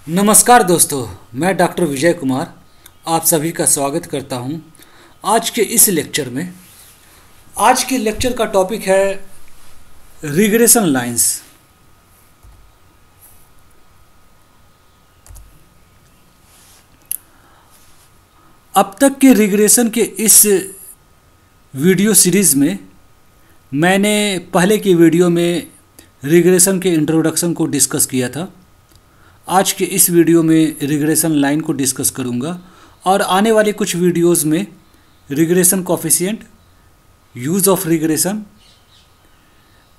नमस्कार दोस्तों, मैं डॉक्टर विजय कुमार आप सभी का स्वागत करता हूं। आज के इस लेक्चर में आज के लेक्चर का टॉपिक है रिग्रेशन लाइंस। अब तक के रिग्रेशन के इस वीडियो सीरीज़ में मैंने पहले की वीडियो में रिग्रेशन के इंट्रोडक्शन को डिस्कस किया था। आज के इस वीडियो में रिग्रेशन लाइन को डिस्कस करूंगा और आने वाले कुछ वीडियोस में regression coefficient, use of regression,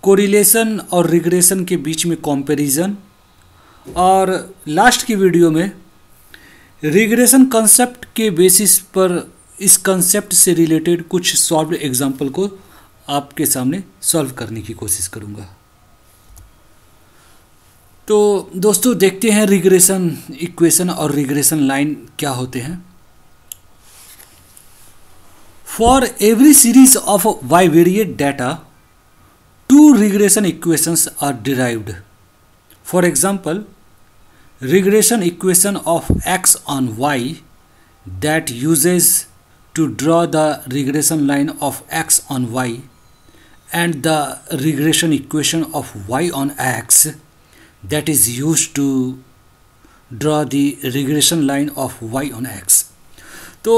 correlation और रिग्रेशन के बीच में कंपैरिजन, और लास्ट की वीडियो में रिग्रेशन कंसेप्ट के बेसिस पर इस कंसेप्ट से रिलेटेड कुछ सॉल्व्ड एग्जाम्पल को आपके सामने सॉल्व करने की कोशिश करूंगा। तो दोस्तों देखते हैं रिग्रेशन इक्वेशन और रिग्रेशन लाइन क्या होते हैं। For every series of bivariate data two regression equations are derived. For example, regression equation of x on y that uses to draw the regression line of x on y and the regression equation of y on x that is used to draw the regression line of y on x। तो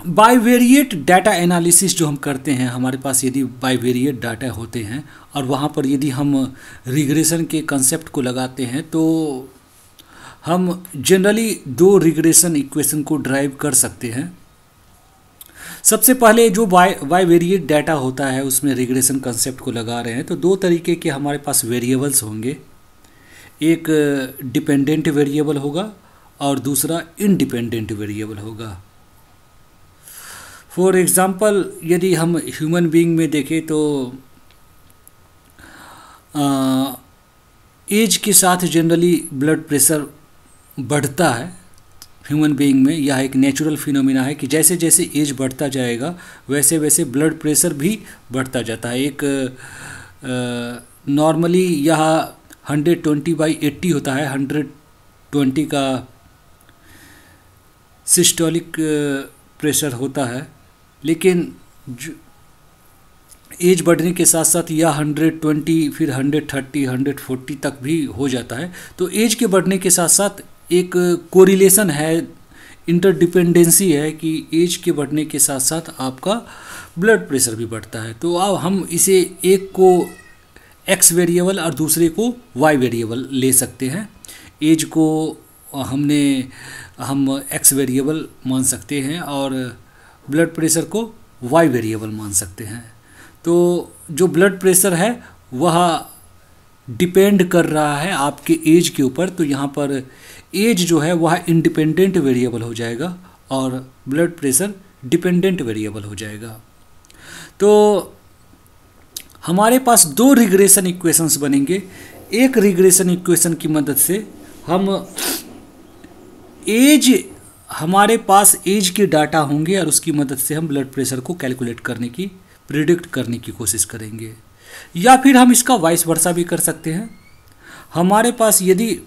bivariate data analysis जो हम करते हैं, हमारे पास यदि bivariate data होते हैं और वहाँ पर यदि हम रिग्रेशन के कंसेप्ट को लगाते हैं तो हम जनरली दो रिग्रेशन इक्वेशन को ड्राइव कर सकते हैं। सबसे पहले जो बाइवेरिएट डाटा होता है उसमें रिग्रेशन कंसेप्ट को लगा रहे हैं तो दो तरीके के हमारे पास वेरिएबल्स होंगे। एक डिपेंडेंट वेरिएबल होगा और दूसरा इंडिपेंडेंट वेरिएबल होगा। फॉर एग्ज़ाम्पल, यदि हम ह्यूमन बीइंग में देखें तो एज के साथ जनरली ब्लड प्रेशर बढ़ता है। ह्यूमन बीइंग में यह एक नेचुरल फिनोमिना है कि जैसे जैसे एज बढ़ता जाएगा वैसे वैसे ब्लड प्रेशर भी बढ़ता जाता है। एक नॉर्मली यह 120/80 होता है। 120 का सिस्टोलिक प्रेशर होता है, लेकिन एज बढ़ने के साथ साथ यह 120 फिर 130 140 तक भी हो जाता है। तो एज के बढ़ने के साथ साथ एक कोरिलेशन है, इंटरडिपेंडेंसी है कि एज के बढ़ने के साथ साथ आपका ब्लड प्रेशर भी बढ़ता है। तो अब हम इसे एक को एक्स वेरिएबल और दूसरे को वाई वेरिएबल ले सकते हैं। एज को हम एक्स वेरिएबल मान सकते हैं और ब्लड प्रेशर को वाई वेरिएबल मान सकते हैं। तो जो ब्लड प्रेशर है वह डिपेंड कर रहा है आपके एज के ऊपर, तो यहाँ पर एज जो है वह इंडिपेंडेंट वेरिएबल हो जाएगा और ब्लड प्रेशर डिपेंडेंट वेरिएबल हो जाएगा। तो हमारे पास दो रिग्रेशन इक्वेशंस बनेंगे। एक रिग्रेशन इक्वेशन की मदद से हम हमारे पास एज के डाटा होंगे और उसकी मदद से हम ब्लड प्रेशर को कैलकुलेट करने की, प्रिडिक्ट करने की कोशिश करेंगे। या फिर हम इसका वाइस वर्सा भी कर सकते हैं। हमारे पास यदि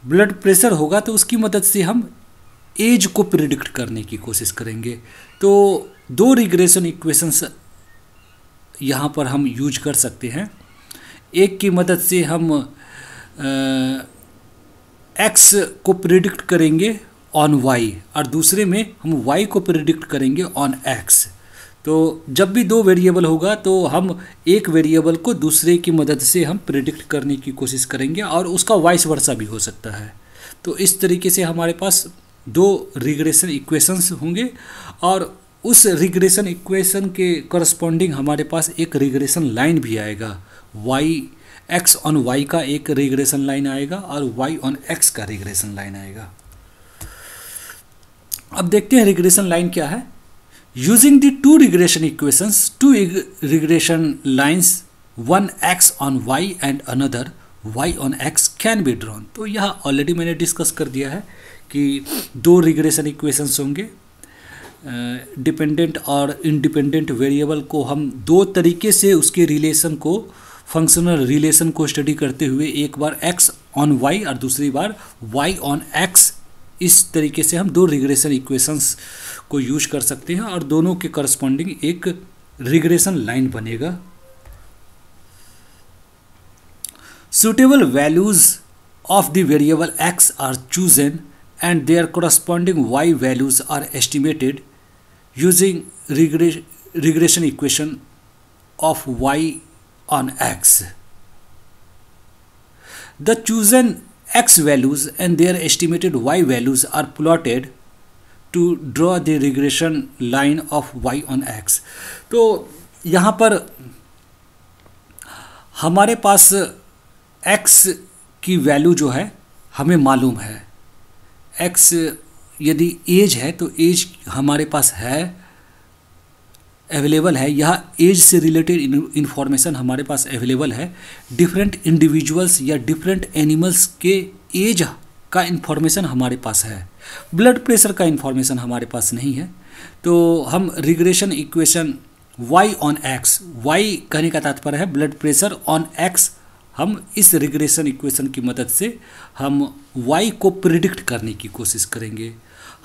ब्लड प्रेशर होगा तो उसकी मदद से हम एज को प्रिडिक्ट करने की कोशिश करेंगे। तो दो रिग्रेशन इक्वेशंस यहाँ पर हम यूज कर सकते हैं। एक की मदद से हम एक्स को प्रिडिक्ट करेंगे ऑन वाई और दूसरे में हम वाई को प्रिडिक्ट करेंगे ऑन एक्स। तो जब भी दो वेरिएबल होगा तो हम एक वेरिएबल को दूसरे की मदद से हम प्रिडिक्ट करने की कोशिश करेंगे और उसका वाइस वर्सा भी हो सकता है। तो इस तरीके से हमारे पास दो रिग्रेशन इक्वेशंस होंगे और उस रिग्रेशन इक्वेशन के करस्पॉन्डिंग हमारे पास एक रिग्रेशन लाइन भी आएगा। एक्स ऑन वाई का एक रिग्रेशन लाइन आएगा और वाई ऑन एक्स का रिग्रेशन लाइन आएगा। अब देखते हैं रिग्रेशन लाइन क्या है। Using the two regression equations, two regression lines, one X on Y and another Y on X can be drawn. तो यह ऑलरेडी मैंने डिस्कस कर दिया है कि दो रिग्रेशन इक्वेशंस होंगे। डिपेंडेंट और इंडिपेंडेंट वेरिएबल को हम दो तरीके से उसके रिलेशन को फंक्शनल रिलेशन को स्टडी करते हुए एक बार x ऑन y और दूसरी बार y ऑन x, इस तरीके से हम दो रिग्रेशन इक्वेशंस को यूज कर सकते हैं और दोनों के करस्पॉन्डिंग एक रिग्रेशन लाइन बनेगा। Suitable values of the variable x are chosen and their corresponding y values are estimated using regression equation of y on x. The chosen x values and their estimated y values are plotted to draw the regression line of y on x. तो यहाँ पर हमारे पास x की value जो है हमें मालूम है। x यदि एज है तो एज हमारे पास है, अवेलेबल है। यह एज से रिलेटेड इन्फॉर्मेशन हमारे पास अवेलेबल है। डिफरेंट इंडिविजुअल्स या डिफरेंट एनिमल्स के एज का इन्फॉर्मेशन हमारे पास है। ब्लड प्रेशर का इन्फॉर्मेशन हमारे पास नहीं है। तो हम regression equation y on x, y कहने का तात्पर्य है ब्लड प्रेशर ऑन x, हम इस रिग्रेशन इक्वेशन की मदद से हम y को प्रिडिक्ट करने की कोशिश करेंगे।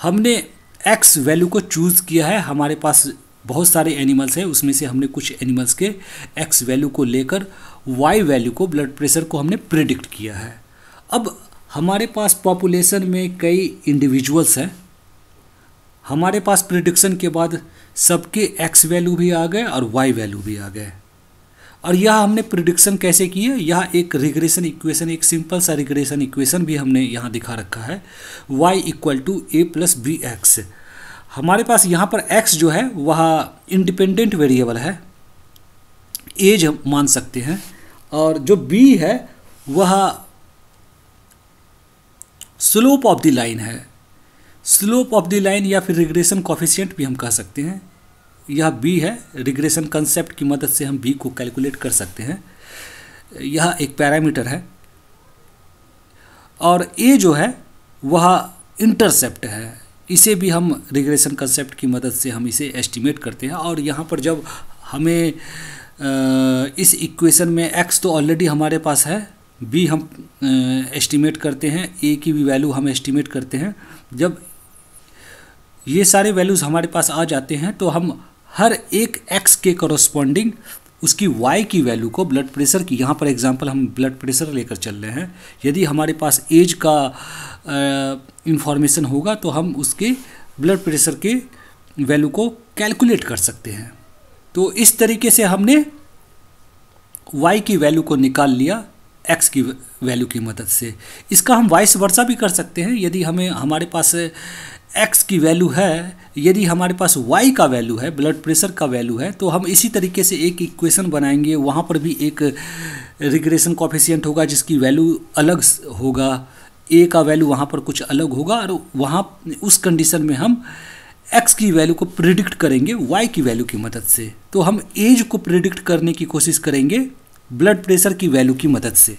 हमने x वैल्यू को चूज़ किया है। हमारे पास बहुत सारे एनिमल्स हैं, उसमें से हमने कुछ एनिमल्स के x वैल्यू को लेकर y वैल्यू को, ब्लड प्रेशर को हमने प्रिडिक्ट किया है। अब हमारे पास पॉपुलेशन में कई इंडिविजुअल्स हैं। हमारे पास प्रिडिक्शन के बाद सबके x वैल्यू भी आ गए और y वैल्यू भी आ गए। और यह हमने प्रिडिक्शन कैसे की है, यह एक रिग्रेशन इक्वेशन, एक सिंपल सा रिग्रेशन इक्वेशन भी हमने यहाँ दिखा रखा है। y = a + bx। हमारे पास यहाँ पर x जो है वह इंडिपेंडेंट वेरिएबल है, एज मान सकते हैं, और जो b है वह स्लोप ऑफ द लाइन है। स्लोप ऑफ द लाइन या फिर रिग्रेशन कॉफिशिएंट भी हम कह सकते हैं। यह b है। रिग्रेशन कंसेप्ट की मदद से हम b को कैलकुलेट कर सकते हैं। यह एक पैरामीटर है। और a जो है वह इंटरसेप्ट है। इसे भी हम रिग्रेशन कंसेप्ट की मदद से हम इसे एस्टिमेट करते हैं। और यहाँ पर जब हमें इस इक्वेशन में x तो ऑलरेडी हमारे पास है, b हम एस्टिमेट करते हैं, a की भी वैल्यू हम एस्टिमेट करते हैं। जब ये सारे वैल्यूज़ हमारे पास आ जाते हैं तो हम हर एक x के करस्पॉन्डिंग उसकी y की वैल्यू को, ब्लड प्रेशर की, यहाँ पर एग्जांपल हम ब्लड प्रेशर लेकर चल रहे हैं, यदि हमारे पास एज का इंफॉर्मेशन होगा तो हम उसके ब्लड प्रेशर के वैल्यू को कैलकुलेट कर सकते हैं। तो इस तरीके से हमने y की वैल्यू को निकाल लिया x की वैल्यू की मदद से। इसका हम वाइस वर्सा भी कर सकते हैं। यदि हमारे पास x की वैल्यू है, यदि हमारे पास y का वैल्यू है, ब्लड प्रेशर का वैल्यू है, तो हम इसी तरीके से एक इक्वेशन बनाएंगे। वहाँ पर भी एक रिग्रेशन कॉफिशिएंट होगा जिसकी वैल्यू अलग होगा, a का वैल्यू वहाँ पर कुछ अलग होगा, और वहाँ उस कंडीशन में हम x की वैल्यू को प्रिडिक्ट करेंगे y की वैल्यू की मदद से। तो हम एज को प्रिडिक्ट करने की कोशिश करेंगे ब्लड प्रेशर की वैल्यू की मदद से।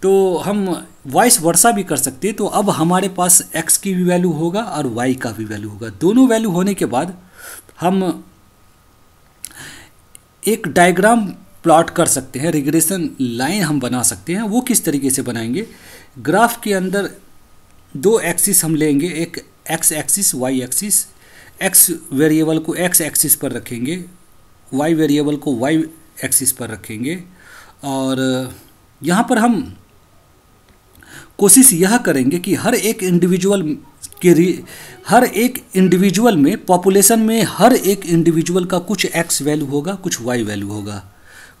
तो हम वाइस वर्सा भी कर सकते हैं। तो अब हमारे पास x की भी वैल्यू होगा और y का भी वैल्यू होगा। दोनों वैल्यू होने के बाद हम एक डायग्राम प्लॉट कर सकते हैं, रिग्रेशन लाइन हम बना सकते हैं। वो किस तरीके से बनाएंगे, ग्राफ के अंदर दो एक्सिस हम लेंगे, एक x axis, y axis. x variable को x एक्सिस पर रखेंगे, y वेरिएबल को y एक्सिस पर रखेंगे, और यहाँ पर हम कोशिश यह करेंगे कि हर एक इंडिविजुअल में, पॉपुलेशन में हर एक इंडिविजुअल का कुछ x वैल्यू होगा, कुछ y वैल्यू होगा,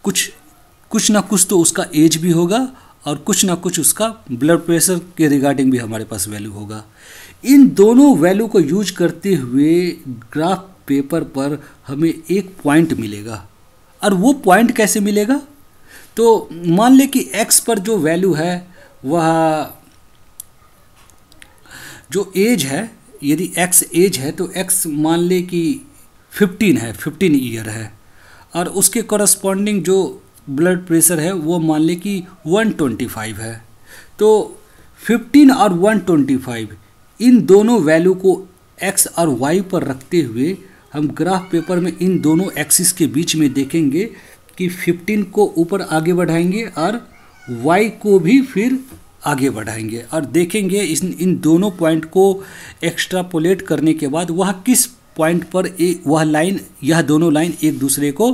कुछ ना कुछ तो उसका एज भी होगा, और कुछ ना कुछ उसका ब्लड प्रेशर के रिगार्डिंग भी हमारे पास वैल्यू होगा। इन दोनों वैल्यू को यूज करते हुए ग्राफ पेपर पर हमें एक पॉइंट मिलेगा। और वो पॉइंट कैसे मिलेगा, तो मान ले कि x पर जो वैल्यू है वह जो एज है, यदि x एज है तो x मान ले कि 15 है, 15 ईयर है, और उसके कॉरस्पॉन्डिंग जो ब्लड प्रेशर है वो मान ले कि 125 है। तो 15 और 125 इन दोनों वैल्यू को x और y पर रखते हुए हम ग्राफ पेपर में इन दोनों एक्सिस के बीच में देखेंगे कि 15 को ऊपर आगे बढ़ाएंगे और y को भी फिर आगे बढ़ाएंगे और देखेंगे इन दोनों पॉइंट को एक्स्ट्रापोलेट करने के बाद वह किस पॉइंट पर यह दोनों लाइन एक दूसरे को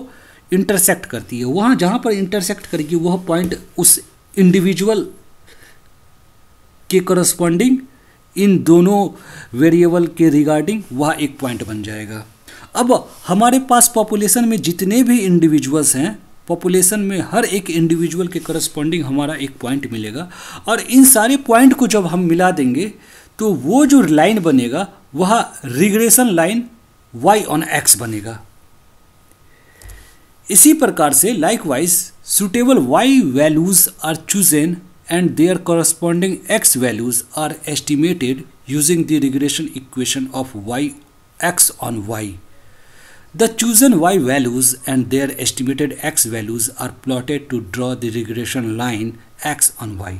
इंटरसेक्ट करती है। वहाँ जहाँ पर इंटरसेक्ट करेगी वह पॉइंट उस इंडिविजुअल के करस्पॉन्डिंग इन दोनों वेरिएबल के रिगार्डिंग वह एक पॉइंट बन जाएगा। अब हमारे पास पॉपुलेशन में जितने भी इंडिविजुअल्स हैं, पॉपुलेशन में हर एक इंडिविजुअल के करस्पॉन्डिंग हमारा एक पॉइंट मिलेगा और इन सारे पॉइंट को जब हम मिला देंगे तो वो जो लाइन बनेगा वह regression line y on x बनेगा। इसी प्रकार से likewise suitable y values are chosen and their corresponding x values are estimated using the regression equation of y x on y. The chosen y values and their estimated x values are plotted to draw the regression line x on y.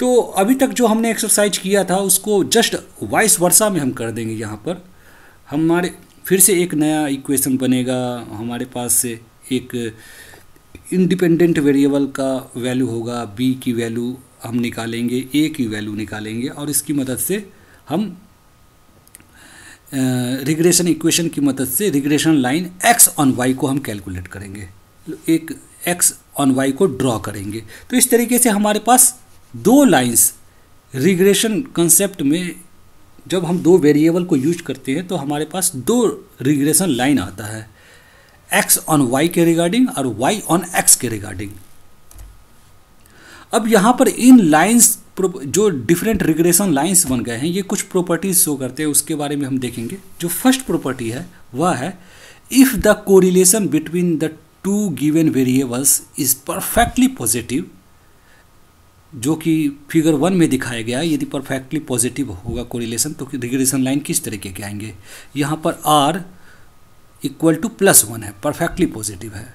तो अभी तक जो हमने exercise किया था उसको just vice versa में हम कर देंगे। यहाँ पर हमारे फिर से एक नया इक्वेशन बनेगा। हमारे पास से एक इंडिपेंडेंट वेरिएबल का वैल्यू होगा, b की वैल्यू हम निकालेंगे, a की वैल्यू निकालेंगे और इसकी मदद से हम रिग्रेशन इक्वेशन की मदद से regression line x on y को हम कैलकुलेट करेंगे, एक x ऑन y को ड्रॉ करेंगे। तो इस तरीके से हमारे पास दो लाइंस रिग्रेशन कंसेप्ट में जब हम दो वेरिएबल को यूज करते हैं तो हमारे पास दो रिग्रेशन लाइन आता है, x ऑन y के रिगार्डिंग और y ऑन x के रिगार्डिंग। अब यहाँ पर इन लाइंस जो डिफरेंट रिग्रेशन लाइंस बन गए हैं ये कुछ प्रॉपर्टीज शो करते हैं, उसके बारे में हम देखेंगे। जो फर्स्ट प्रॉपर्टी है वह है if the correlation between the to given variables is perfectly positive, जो कि फिगर 1 में दिखाया गया है। यदि परफेक्टली पॉजिटिव होगा कोरिलेशन तो रिग्रेशन लाइन किस तरीके के आएंगे। यहाँ पर r इक्वल टू +1 है, परफेक्टली पॉजिटिव है,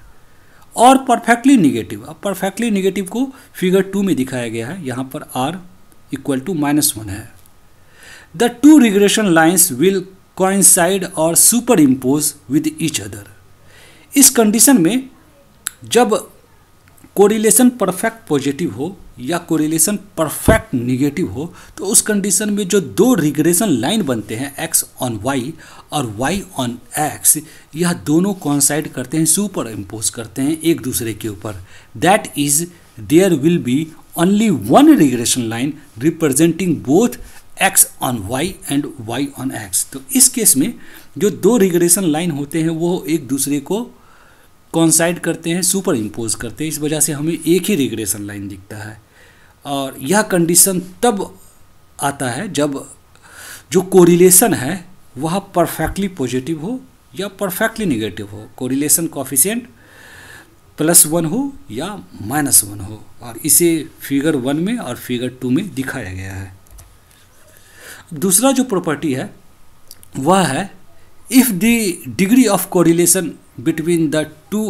और परफेक्टली निगेटिव। अब परफेक्टली निगेटिव को फिगर 2 में दिखाया गया है, यहाँ पर r इक्वल टू -1 है। The two regression lines will coincide और super impose with each other. इस कंडीशन में जब कोरिलेशन परफेक्ट पॉजिटिव हो या कोरिलेशन परफेक्ट निगेटिव हो तो उस कंडीशन में जो दो रिग्रेशन लाइन बनते हैं x ऑन y और y ऑन x, यह दोनों कोइंसाइड करते हैं, सुपर इम्पोज करते हैं एक दूसरे के ऊपर। That is there will be only one regression line representing both x on y and y on x। तो इस केस में जो दो रिग्रेशन लाइन होते हैं वो एक दूसरे को कोइंसाइड करते हैं, सुपर इम्पोज करते हैं, इस वजह से हमें एक ही रिग्रेशन लाइन दिखता है। और यह कंडीशन तब आता है जब जो कोरिलेशन है वह परफेक्टली पॉजिटिव हो या परफेक्टली निगेटिव हो, कोरिलेशन कोएफिशिएंट +1 हो या -1 हो, और इसे फिगर 1 में और फिगर 2 में दिखाया गया है। दूसरा जो प्रॉपर्टी है वह है if the degree of correlation between the two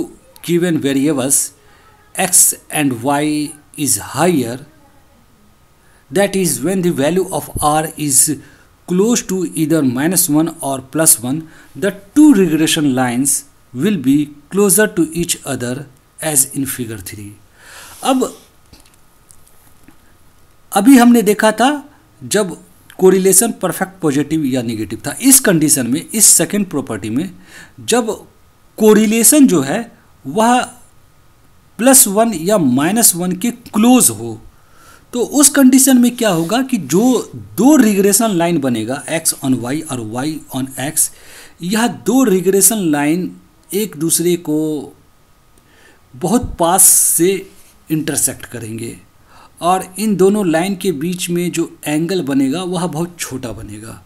given variables x and y is higher, that is when the value of r is close to either -1 or +1, the two regression lines will be closer to each other as in figure 3. अब अभी हमने देखा था जब correlation perfect positive या negative था। इस condition में, इस सेकेंड प्रॉपर्टी में, जब कोरिलेशन जो है वह +1 या -1 के क्लोज हो तो उस कंडीशन में क्या होगा कि जो दो रिग्रेशन लाइन बनेगा x ऑन y और y ऑन x, यह दो रिग्रेशन लाइन एक दूसरे को बहुत पास से इंटरसेक्ट करेंगे और इन दोनों लाइन के बीच में जो एंगल बनेगा वह बहुत छोटा बनेगा।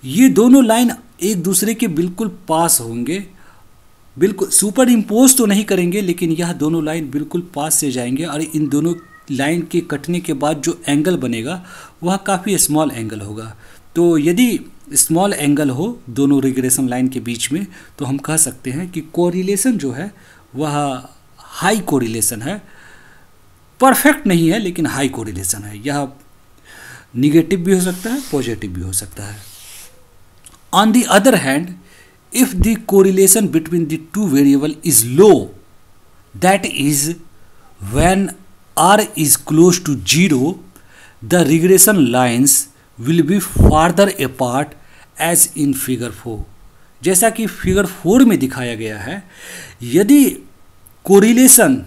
ये दोनों लाइन एक दूसरे के बिल्कुल पास होंगे, बिल्कुल सुपर इम्पोज तो नहीं करेंगे लेकिन यह दोनों लाइन बिल्कुल पास से जाएंगे और इन दोनों लाइन के कटने के बाद जो एंगल बनेगा वह काफ़ी स्मॉल एंगल होगा। तो यदि स्मॉल एंगल हो दोनों रिग्रेशन लाइन के बीच में तो हम कह सकते हैं कि कोरिलेशन जो है वह हाई कोरिलेशन है, परफेक्ट नहीं है लेकिन हाई कोरिलेशन है। यह निगेटिव भी हो सकता है, पॉजिटिव भी हो सकता है। On the other hand, if the correlation between the two variable is low, that is when r is close to 0, the regression lines will be farther apart as in figure 4। जैसा कि figure 4 में दिखाया गया है, यदि correlation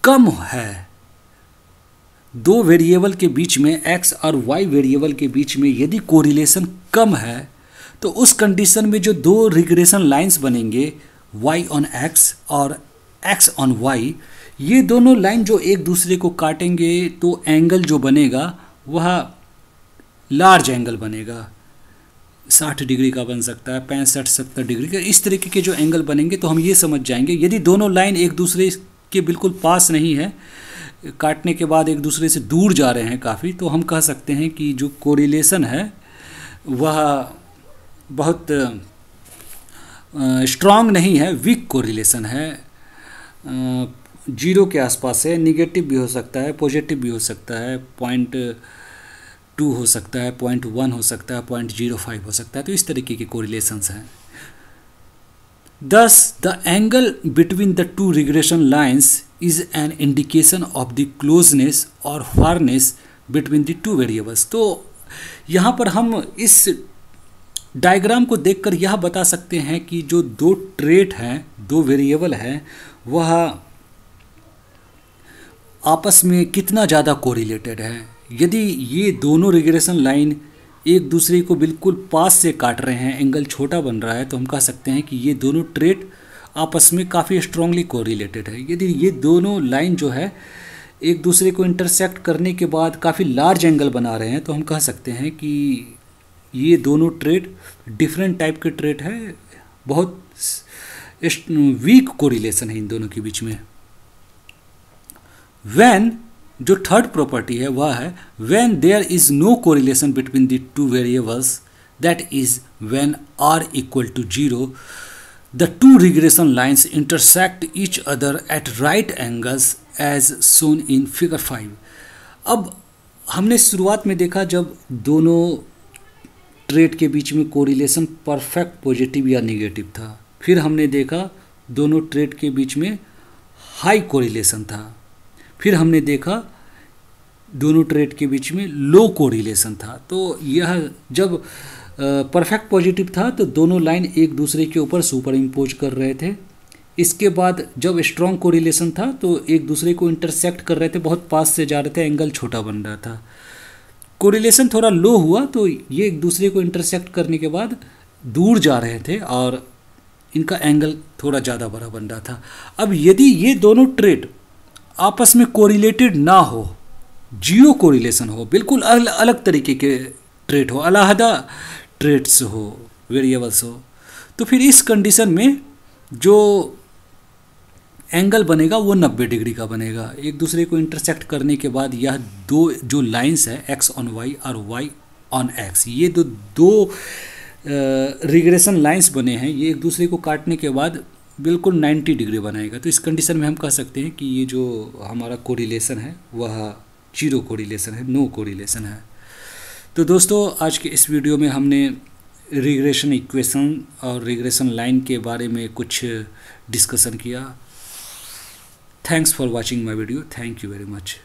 कम है दो variable के बीच में, x और y वेरिएबल के बीच में यदि कोरिलेशन कम है, तो उस कंडीशन में जो दो रिग्रेशन लाइंस बनेंगे y ऑन x और x ऑन y, ये दोनों लाइन जो एक दूसरे को काटेंगे तो एंगल जो बनेगा वह लार्ज एंगल बनेगा, 60 डिग्री का बन सकता है, 65-70 डिग्री का, इस तरीके के जो एंगल बनेंगे तो हम ये समझ जाएंगे। यदि दोनों लाइन एक दूसरे के बिल्कुल पास नहीं है, काटने के बाद एक दूसरे से दूर जा रहे हैं काफ़ी, तो हम कह सकते हैं कि जो कोरिलेशन है वह बहुत स्ट्रॉन्ग नहीं है, वीक कोरिलेशन है, 0 के आसपास है। निगेटिव भी हो सकता है, पॉजिटिव भी हो सकता है, 0.2 हो सकता है, 0.1 हो सकता है, 0.05 हो सकता है, तो इस तरीके के कोरिलेशंस हैं। Thus, the angle between the two regression lines is an indication of the closeness or farness between the two variables। तो यहाँ पर हम इस डायग्राम को देखकर यह बता सकते हैं कि जो दो ट्रेट हैं, दो वेरिएबल हैं, वह आपस में कितना ज़्यादा कोरिलेटेड है। यदि ये दोनों रिग्रेशन लाइन एक दूसरे को बिल्कुल पास से काट रहे हैं, एंगल छोटा बन रहा है, तो हम कह सकते हैं कि ये दोनों ट्रेट आपस में काफ़ी स्ट्रांगली कोरिलेटेड है। यदि ये दोनों लाइन जो है एक दूसरे को इंटरसेक्ट करने के बाद काफ़ी लार्ज एंगल बना रहे हैं, तो हम कह सकते हैं कि ये दोनों ट्रेट डिफरेंट टाइप के ट्रेट है, बहुत वीक कोरिलेशन है इन दोनों के बीच में। व्हेन, जो थर्ड प्रॉपर्टी है वह है when there is no correlation between the two variables, that is when r equal to 0, the two regression lines intersect each other at right angles as shown in figure 5। अब हमने शुरुआत में देखा जब दोनों ट्रेट के बीच में कोरिलेशन परफेक्ट पॉजिटिव या नेगेटिव था, फिर हमने देखा दोनों ट्रेट के बीच में हाई कोरिलेशन था, फिर हमने देखा दोनों ट्रेट के बीच में लो कोरिलेशन था। तो यह जब परफेक्ट पॉजिटिव था तो दोनों लाइन एक दूसरे के ऊपर सुपर इम्पोज कर रहे थे। इसके बाद जब स्ट्रॉन्ग कोरिलेशन था तो एक दूसरे को इंटरसेक्ट कर रहे थे, बहुत पास से जा रहे थे, एंगल छोटा बन रहा था। कोरिलेशन थोड़ा लो हुआ तो ये एक दूसरे को इंटरसेक्ट करने के बाद दूर जा रहे थे और इनका एंगल थोड़ा ज़्यादा बड़ा बन रहा था। अब यदि ये दोनों ट्रेट आपस में कोरिलेटेड ना हो, जीरो कोरिलेशन हो, बिल्कुल अलग तरीके के ट्रेट हो, अलहदा ट्रेट्स हो, वेरिएबल्स हो, तो फिर इस कंडीशन में जो एंगल बनेगा वो 90 डिग्री का बनेगा। एक दूसरे को इंटरसेक्ट करने के बाद यह दो जो लाइंस है x ऑन y और y ऑन x, ये दो रिग्रेशन लाइंस बने हैं, ये एक दूसरे को काटने के बाद बिल्कुल 90 डिग्री बनाएगा। तो इस कंडीशन में हम कह सकते हैं कि ये जो हमारा कोरिलेशन है वह जीरो कोरिलेशन है, नो कोरिलेशन है। तो दोस्तों आज के इस वीडियो में हमने रिग्रेशन इक्वेशन और रिग्रेशन लाइन के बारे में कुछ डिस्कशन किया। Thanks for watching my video, thank you very much.